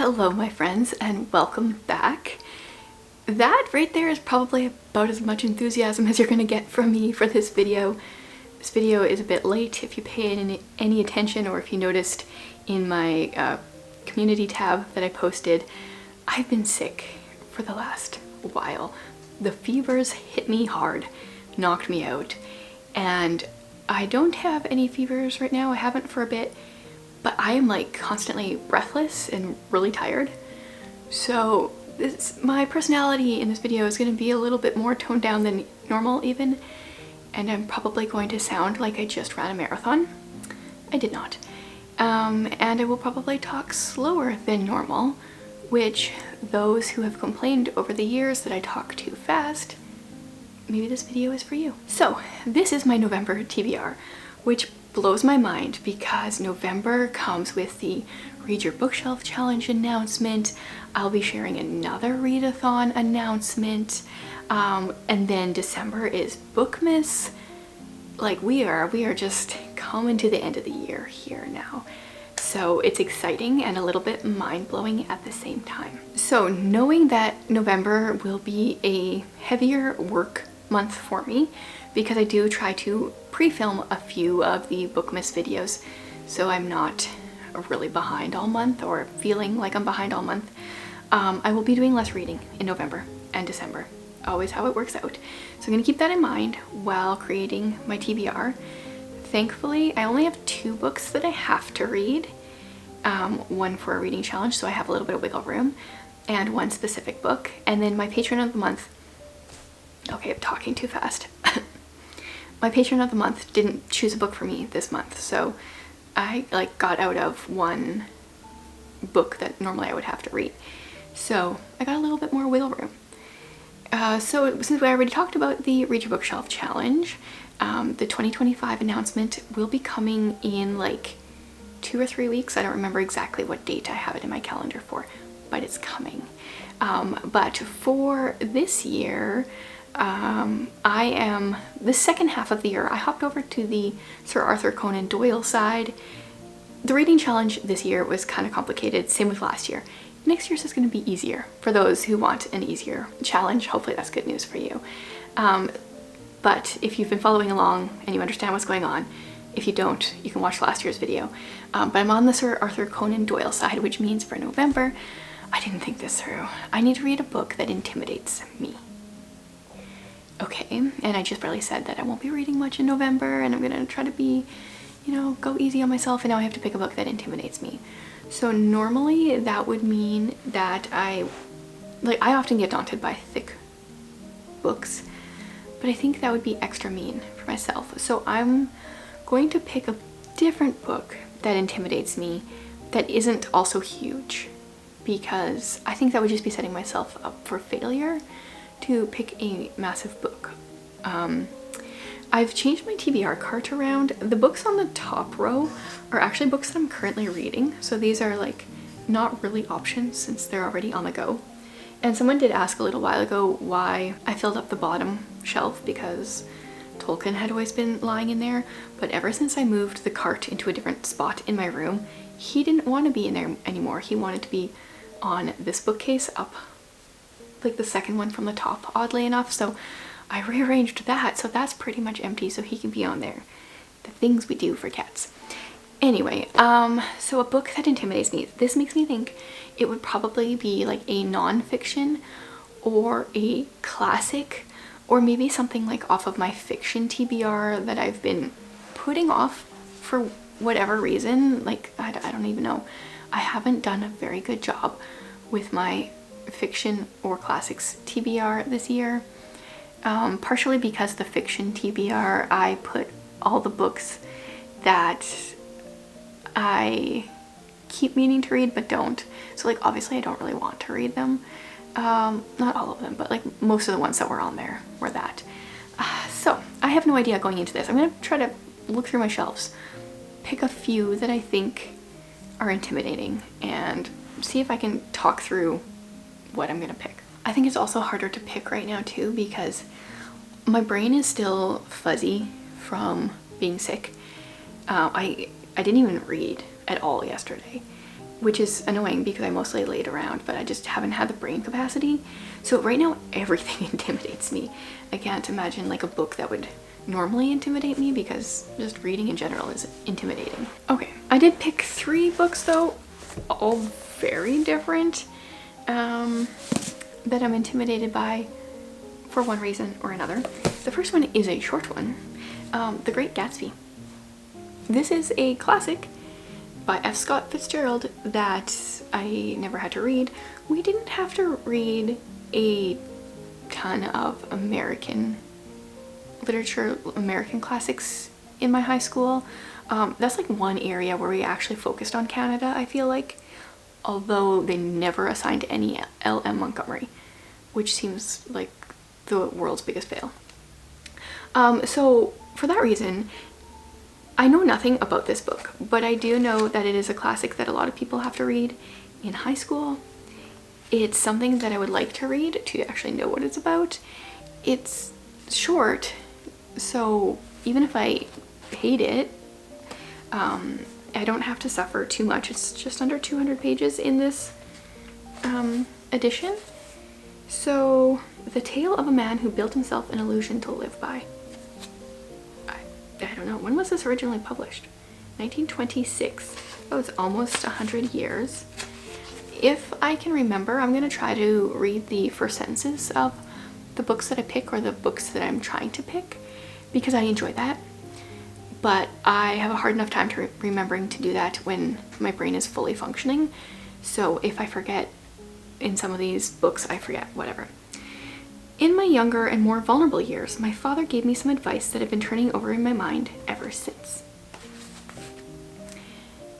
Hello my friends and welcome back. That right there is probably about as much enthusiasm as you're gonna get from me for this video. This video is a bit late if you pay any attention, or if you noticed in my community tab that I posted. I've been sick for the last while. The fevers hit me hard, knocked me out, and I don't have any fevers right now. I haven't for a bit, but I am like constantly breathless and really tired. So my personality in this video is going to be a little bit more toned down than normal even, and I'm probably going to sound like I just ran a marathon. I did not. And I will probably talk slower than normal, which those who have complained over the years that I talk too fast, maybe this video is for you. So this is my November TBR, which blows my mind because November comes with the Read Your Bookshelf Challenge announcement. I'll be sharing another readathon announcement, and then December is Bookmas. Like we are just coming to the end of the year here now. So it's exciting and a little bit mind-blowing at the same time. So knowing that November will be a heavier work month for me, because I do try to pre-film a few of the Bookmas videos, so I'm not really behind all month or feeling like I'm behind all month. I will be doing less reading in November and December, always how it works out. So I'm gonna keep that in mind while creating my TBR. Thankfully, I only have 2 books that I have to read, one for a reading challenge, so I have a little bit of wiggle room, and one specific book, and then my patron of the month. Okay, I'm talking too fast. My patron of the month didn't choose a book for me this month, so I got out of one book that normally I would have to read. So I got a little bit more wiggle room. So since we already talked about the Read Your Bookshelf Challenge, the 2025 announcement will be coming in like 2 or 3 weeks. I don't remember exactly what date I have it in my calendar for, but it's coming. But for this year, I am, the second half of the year, I hopped over to the Sir Arthur Conan Doyle side. The reading challenge this year was kind of complicated, same with last year. Next year's is going to be easier for those who want an easier challenge. Hopefully that's good news for you. But if you've been following along and you understand what's going on, if you don't, you can watch last year's video. But I'm on the Sir Arthur Conan Doyle side, which means for November, I didn't think this through. I need to read a book that intimidates me. Okay, and I just barely said that I won't be reading much in November, and I'm gonna try to be, you know, go easy on myself, and now I have to pick a book that intimidates me. So normally that would mean that I often get daunted by thick books, but I think that would be extra mean for myself. So I'm going to pick a different book that intimidates me that isn't also huge, because I think that would just be setting myself up for failure to pick a massive book. I've changed my TBR cart around. The books on the top row are actually books that I'm currently reading, so these are like not really options since they're already on the go. And someone did ask a little while ago why I filled up the bottom shelf, because Tolkien had always been lying in there, but ever since I moved the cart into a different spot in my room, he didn't want to be in there anymore. He wanted to be on this bookcase up, like the second one from the top, oddly enough. So I rearranged that, so that's pretty much empty, so he can be on there. The things we do for cats. Anyway, so a book that intimidates me. This makes me think it would probably be like a non-fiction or a classic, or maybe something like off of my fiction TBR that I've been putting off for whatever reason. Like, I don't even know. I haven't done a very good job with my fiction or classics TBR this year, partially because the fiction TBR I put all the books that I keep meaning to read but don't. So like obviously I don't really want to read them, not all of them, but like most of the ones that were on there were that. So I have no idea going into this. I'm gonna try to look through my shelves, pick a few that I think are intimidating, and see if I can talk through what I'm gonna pick. I think it's also harder to pick right now too, because my brain is still fuzzy from being sick. I didn't even read at all yesterday, which is annoying because I mostly lay it around, but I just haven't had the brain capacity. So right now everything intimidates me. I can't imagine like a book that would normally intimidate me, because just reading in general is intimidating. Okay, I did pick 3 books though, all very different, that I'm intimidated by for one reason or another. The first one is a short one, The Great Gatsby. This is a classic by F. Scott Fitzgerald that I never had to read. We didn't have to read a ton of American literature, American classics in my high school. That's like one area where we actually focused on Canada, I feel like, although they never assigned any L.M. Montgomery, which seems like the world's biggest fail. So for that reason, I know nothing about this book, but I do know that it is a classic that a lot of people have to read in high school. It's something that I would like to read to actually know what it's about. It's short, so even if I hate it, I don't have to suffer too much. It's just under 200 pages in this edition. So, the tale of a man who built himself an illusion to live by. I don't know, when was this originally published? 1926. Oh, it's almost 100 years. If I can remember, I'm going to try to read the first sentences of the books that I pick, or the books that I'm trying to pick, because I enjoy that. But I have a hard enough time to remembering to do that when my brain is fully functioning. So if I forget in some of these books, I forget, whatever. In my younger and more vulnerable years, my father gave me some advice that I've been turning over in my mind ever since.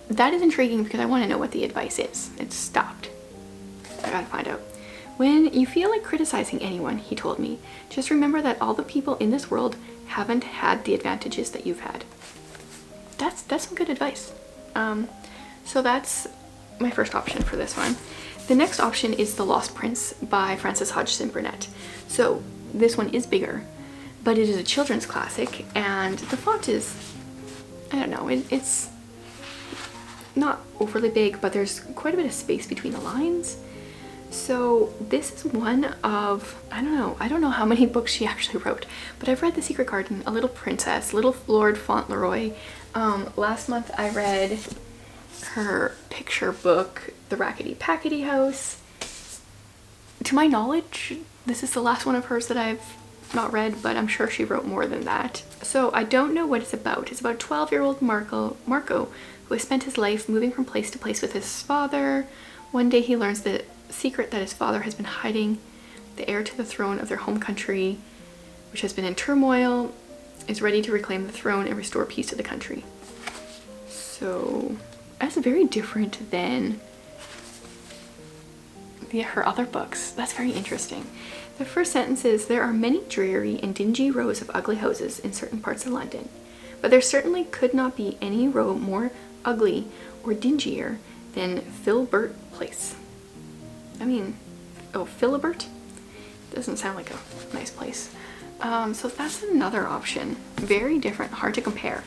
That is intriguing because I want to know what the advice is. It's stopped. I gotta find out. When you feel like criticizing anyone, he told me, just remember that all the people in this world haven't had the advantages that you've had. That's some good advice. So that's my first option for this one. The next option is The Lost Prince by Frances Hodgson Burnett. So this one is bigger, but it is a children's classic, and the font is, I don't know, it's not overly big, but there's quite a bit of space between the lines. So this is one of, I don't know how many books she actually wrote, but I've read The Secret Garden, A Little Princess, Little Lord Fauntleroy. Last month I read her picture book, The Rackety Packety House. To my knowledge, this is the last one of hers that I've not read, but I'm sure she wrote more than that. So I don't know what it's about. It's about 12-year-old Marco, who has spent his life moving from place to place with his father. One day he learns the secret that his father has been hiding. The heir to the throne of their home country, which has been in turmoil, is ready to reclaim the throne and restore peace to the country. So that's very different than her other books. That's very interesting. The first sentence is, there are many dreary and dingy rows of ugly houses in certain parts of London, but there certainly could not be any row more ugly or dingier than Filbert Place. I mean, oh, Filibert? Doesn't sound like a nice place. So that's another option. Very different, hard to compare.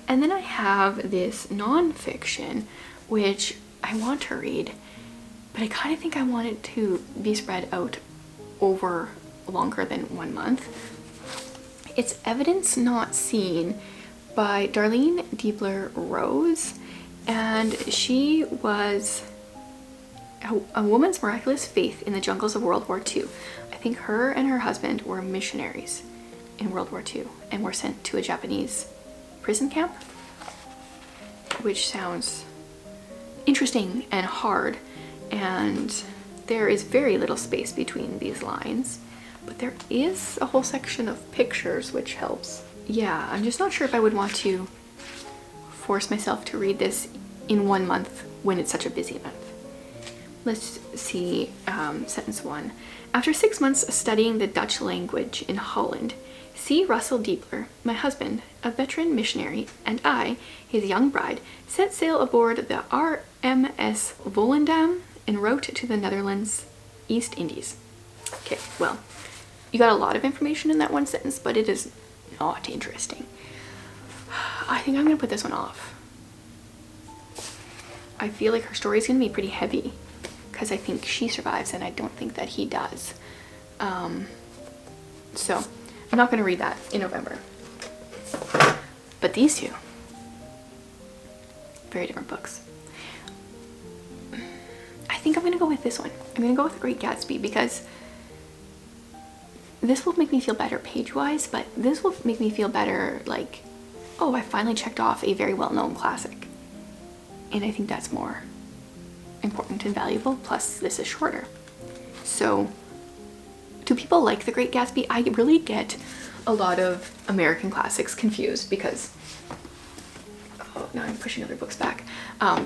And then I have this non-fiction, which I want to read, but I kind of think I want it to be spread out over longer than 1 month. It's Evidence Not Seen by Darlene Diebler Rose, and she was a woman's miraculous faith in the jungles of World War II. I think her and her husband were missionaries in World War II and were sent to a Japanese prison camp, which sounds interesting and hard, and there is very little space between these lines, but there is a whole section of pictures, which helps. Yeah, I'm just not sure if I would want to force myself to read this in 1 month when it's such a busy month. Let's see, sentence 1. After 6 months studying the Dutch language in Holland, C. Russell Diebler, my husband, a veteran missionary, and I, his young bride, set sail aboard the RMS Volendam en route to the Netherlands East Indies. Okay, well, you got a lot of information in that one sentence, but it is not interesting. I think I'm gonna put this one off. I feel like her story is going to be pretty heavy because I think she survives and I don't think that he does. So I'm not going to read that in November. But these two, very different books. I think I'm going to go with this one. I'm going to go with The Great Gatsby because this will make me feel better page-wise, but this will make me feel better like, oh, I finally checked off a very well-known classic. And I think that's more important and valuable, plus this is shorter. So do people like The Great Gatsby? I really get a lot of American classics confused because, oh, now I'm pushing other books back,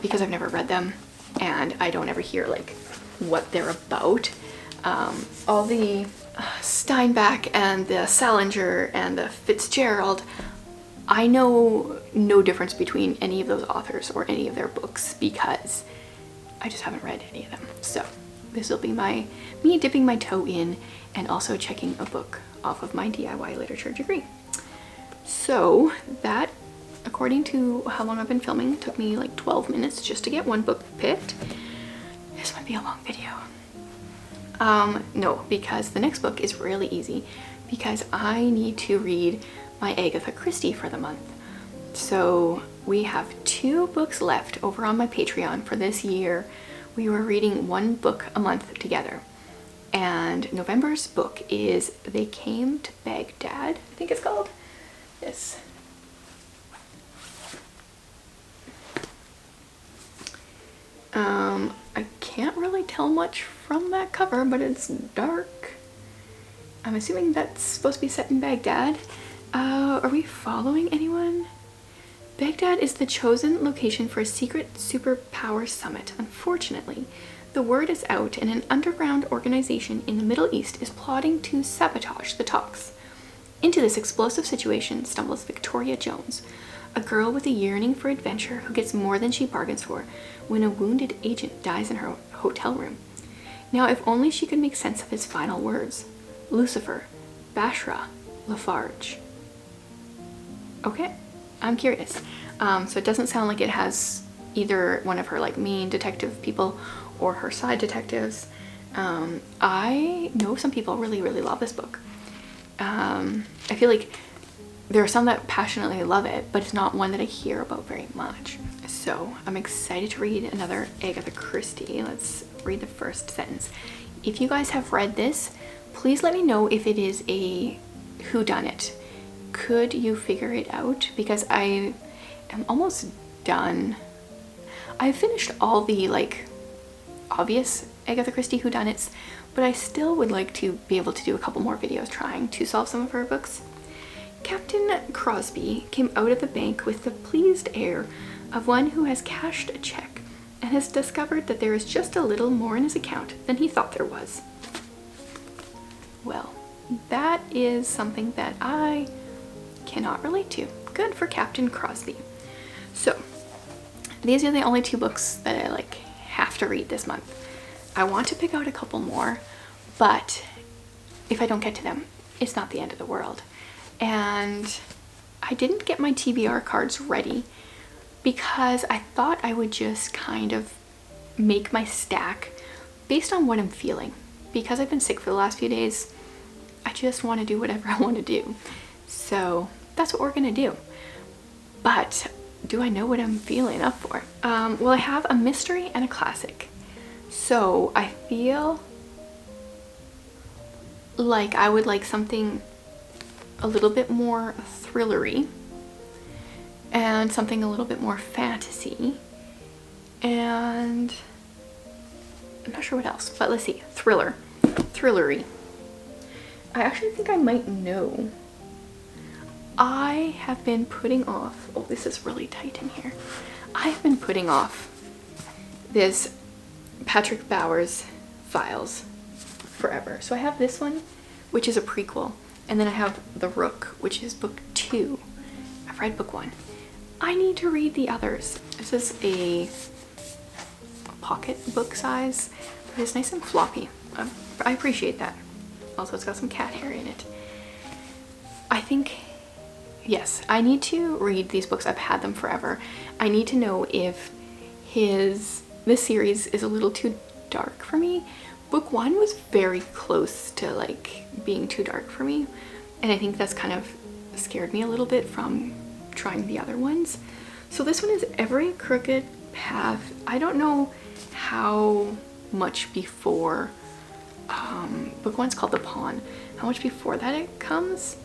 because I've never read them and I don't ever hear like what they're about. All the Steinbeck and the Salinger and the Fitzgerald, I know no difference between any of those authors or any of their books because I just haven't read any of them. So this will be me dipping my toe in and also checking a book off of my DIY literature degree. So that, according to how long I've been filming, took me like 12 minutes just to get one book picked. This might be a long video. No, because the next book is really easy because I need to read my Agatha Christie for the month. So we have 2 books left over on my Patreon for this year. We were reading 1 book a month together. And November's book is They Came to Baghdad, I think it's called. Yes. I can't really tell much from that cover, but it's dark. I'm assuming that's supposed to be set in Baghdad. Are we following anyone? Baghdad is the chosen location for a secret superpower summit. Unfortunately, the word is out and an underground organization in the Middle East is plotting to sabotage the talks. Into this explosive situation stumbles Victoria Jones, a girl with a yearning for adventure who gets more than she bargains for when a wounded agent dies in her hotel room. Now, if only she could make sense of his final words. Lucifer, Bashra, Lafarge. Okay, I'm curious. So it doesn't sound like it has either one of her like main detective people or her side detectives. I know some people really love this book. I feel like there are some that passionately love it, but it's not one that I hear about very much. So I'm excited to read another Agatha Christie. Let's read the first sentence. If you guys have read this, please let me know if it is a whodunit. Could you figure it out? Because I am almost done. I finished all the like obvious Agatha Christie whodunits, but I still would like to be able to do a couple more videos trying to solve some of her books. Captain Crosby came out of the bank with the pleased air of one who has cashed a check and has discovered that there is just a little more in his account than he thought there was. Well, that is something that I cannot relate to. Good for Captain Crosby. So these are the only 2 books that I like have to read this month. I want to pick out a couple more, but if I don't get to them, it's not the end of the world. And I didn't get my TBR cards ready because I thought I would just kind of make my stack based on what I'm feeling. Because I've been sick for the last few days, I just want to do whatever I want to do. So that's what we're gonna do. But do I know what I'm feeling up for? Well, I have a mystery and a classic. So I feel like I would like something a little bit more thrillery and something a little bit more fantasy, and I'm not sure what else, but let's see. Thrillery. I actually think I might know. I have been putting off, oh, this is really tight in here. I have been putting off this Patrick Bowers Files forever. So I have this one, which is a prequel, and then I have The Rook, which is book 2. I've read book 1. I need to read the others. This is a pocket book size, but it's nice and floppy. I appreciate that. Also, it's got some cat hair in it. I think, yes, I need to read these books. I've had them forever. I need to know if this series is a little too dark for me. Book 1 was very close to like being too dark for me, and I think that's kind of scared me a little bit from trying the other ones. So this one is Every Crooked Path. I don't know how much before book 1's called The Pawn, how much before that it comes.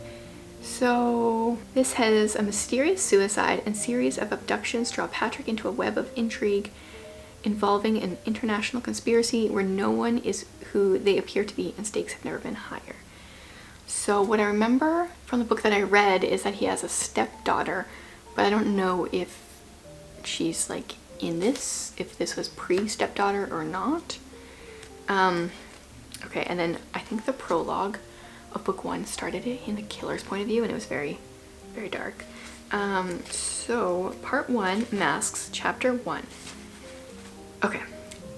So this has a mysterious suicide and series of abductions draw Patrick into a web of intrigue involving an international conspiracy where no one is who they appear to be and stakes have never been higher. So what I remember from the book that I read is that he has a stepdaughter, but I don't know if she's like in this, if this was pre-stepdaughter or not. Okay, and then I think the prologue of book 1 started it in the killer's point of view, and it was very, very dark. So part 1, Masks, chapter 1. Okay,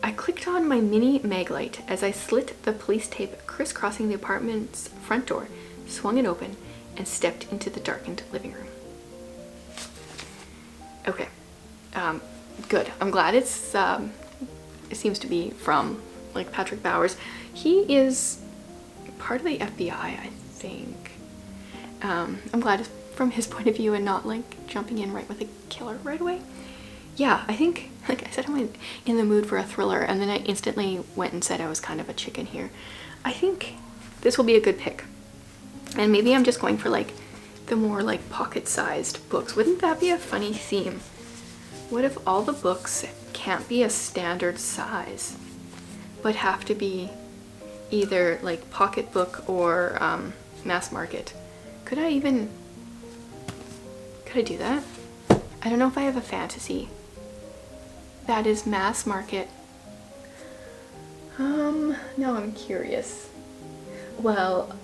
I clicked on my mini mag light as I slit the police tape crisscrossing the apartment's front door, swung it open, and stepped into the darkened living room. Okay, good. I'm glad it seems to be from like Patrick Bowers. He is part of the FBI, I think. I'm glad it's from his point of view and not like jumping in right with a killer right away. Yeah, I think, like I said, I'm in the mood for a thriller, and then I instantly went and said I was kind of a chicken here. I think this will be a good pick. And maybe I'm just going for like the more like pocket-sized books. Wouldn't that be a funny theme? What if all the books can't be a standard size, but have to be either like pocketbook or mass market? Could I do that? I don't know if I have a fantasy that is mass market. No, I'm curious. Well,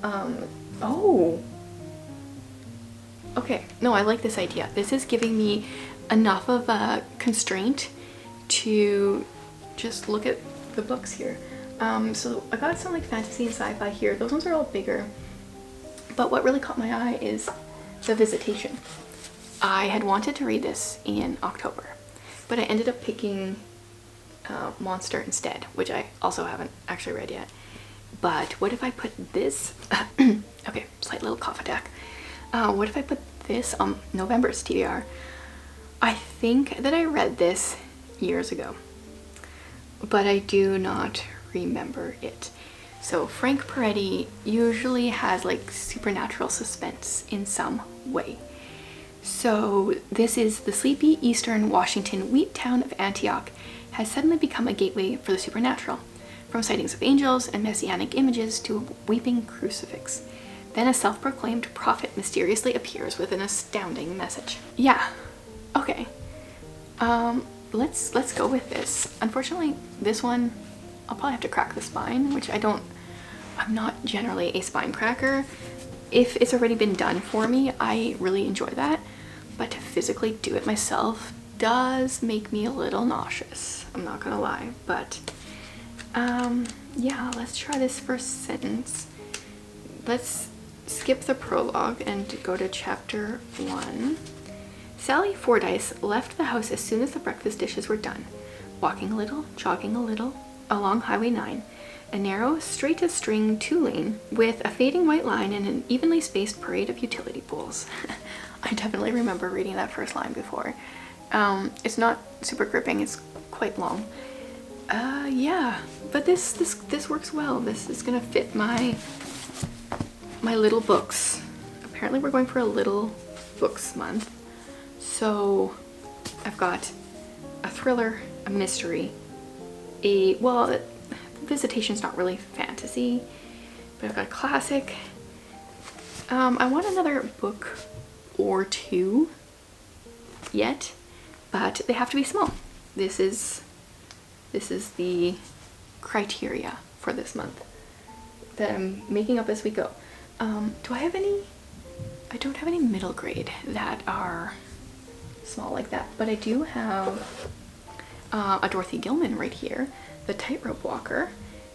oh. Okay, no, I like this idea. This is giving me enough of a constraint to just look at the books here. So I got some like fantasy and sci-fi here. Those ones are all bigger. But what really caught my eye is The Visitation. I had wanted to read this in October, but I ended up picking Monster instead, which I also haven't actually read yet. But what if I put this, okay, slight little cough attack. What if I put this on November's TBR? I think that I read this years ago, but I do not remember it. So Frank Peretti usually has like supernatural suspense in some way. So this is the sleepy eastern Washington wheat town of Antioch has suddenly become a gateway for the supernatural, from sightings of angels and messianic images to a weeping crucifix. Then a self-proclaimed prophet mysteriously appears with an astounding message. Yeah, okay. Let's go with this. Unfortunately, this one, I'll probably have to crack the spine, which I'm not generally a spine cracker. If it's already been done for me, I really enjoy that. But to physically do it myself does make me a little nauseous. I'm not gonna lie, but yeah, let's try this first sentence. Let's skip the prologue and go to chapter 1. Sally Fordyce left the house as soon as the breakfast dishes were done, walking a little, jogging a little, along Highway 9, a narrow, straight-as-string two-lane with a fading white line and an evenly spaced parade of utility poles. I definitely remember reading that first line before. It's not super gripping, it's quite long. Yeah, but this works well. This is gonna fit my little books. Apparently we're going for a little books month. So I've got a thriller, a mystery, well, Visitation's not really fantasy, but I've got a classic. I want another book or two yet, but they have to be small. This is the criteria for this month that I'm making up as we go. Do I have any? I don't have any middle grade that are small like that, but I do have a Dorothy Gilman right here, The Tightrope Walker.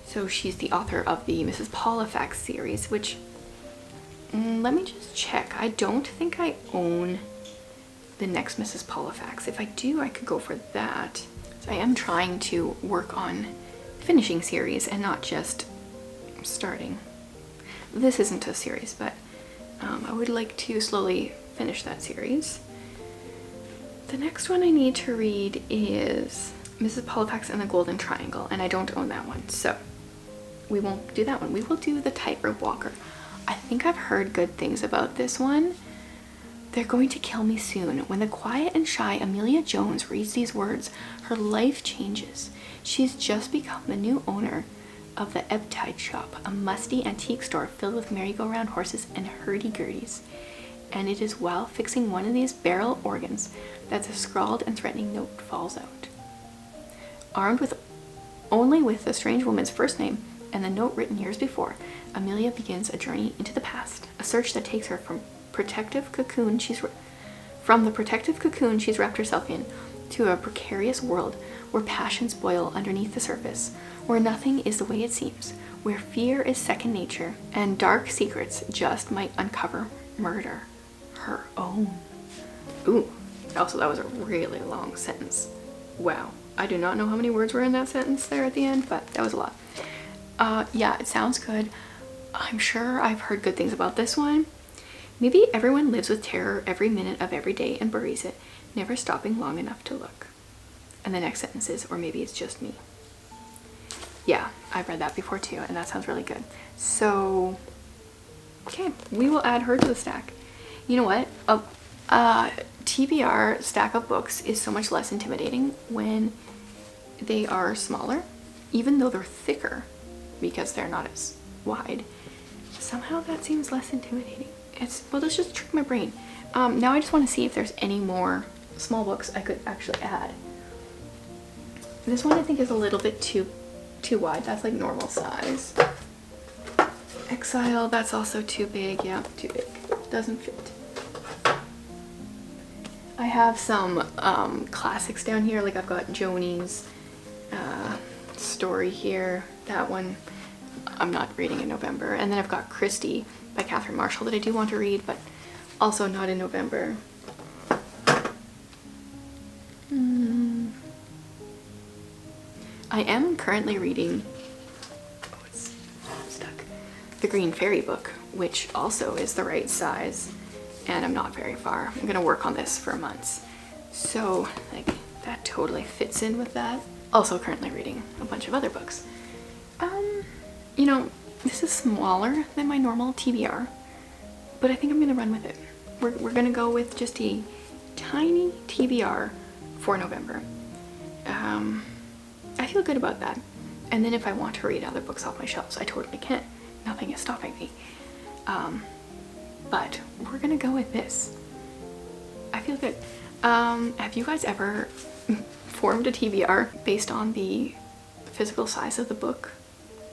So she's the author of the Mrs. Paulifax series, which, let me just check. I don't think I own the next Mrs. Paulifax. If I do, I could go for that. So I am trying to work on finishing series and not just starting. This isn't a series, but I would like to slowly finish that series. The next one I need to read is Mrs. Polifax and the Golden Triangle, and I don't own that one, so we won't do that one. We will do The Tightrope Walker. I think I've heard good things about this one. They're going to kill me soon. When the quiet and shy Amelia Jones reads these words, her life changes. She's just become the new owner of the Ebb Tide Shop, a musty antique store filled with merry-go-round horses and hurdy-gurdies. And it is while fixing one of these barrel organs that the scrawled and threatening note falls out. Armed with only with the strange woman's first name and the note written years before, Amelia begins a journey into the past, a search that takes her from the protective cocoon she's wrapped herself in to a precarious world where passions boil underneath the surface, where nothing is the way it seems, where fear is second nature and dark secrets just might uncover murder her own. Ooh, also that was a really long sentence. Wow, I do not know how many words were in that sentence there at the end, but that was a lot. Yeah, it sounds good. I'm sure I've heard good things about this one. Maybe everyone lives with terror every minute of every day and buries it, never stopping long enough to look. And the next sentence is, or maybe it's just me. Yeah, I've read that before too, and that sounds really good. So, okay, we will add her to the stack. You know what? TBR stack of books is so much less intimidating when they are smaller, even though they're thicker because they're not as wide. Somehow that seems less intimidating. Well, let's just trick my brain. Now I just want to see if there's any more small books I could actually add. This one I think is a little bit too wide. That's like normal size. Exile, that's also too big. Yeah, too big. Doesn't fit. I have some classics down here. Like I've got Joni's story here. That one I'm not reading in November. And then I've got Christie by Catherine Marshall that I do want to read, but also not in November. I am currently reading, oh, it's stuck, The Green Fairy book, which also is the right size, and I'm not very far. I'm gonna work on this for months. So like that totally fits in with that. Also currently reading a bunch of other books. You know, this is smaller than my normal TBR, but I think I'm gonna run with it. We're gonna go with just a tiny TBR for November. I feel good about that. And then if I want to read other books off my shelves, I totally can. Nothing is stopping me. But we're gonna go with this. I feel good. Have you guys ever formed a TBR based on the physical size of the book?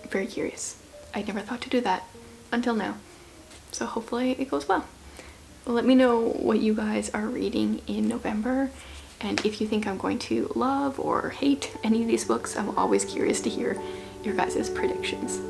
Very curious. I never thought to do that until now. So hopefully it goes well. Let me know what you guys are reading in November, and if you think I'm going to love or hate any of these books. I'm always curious to hear your guys' predictions.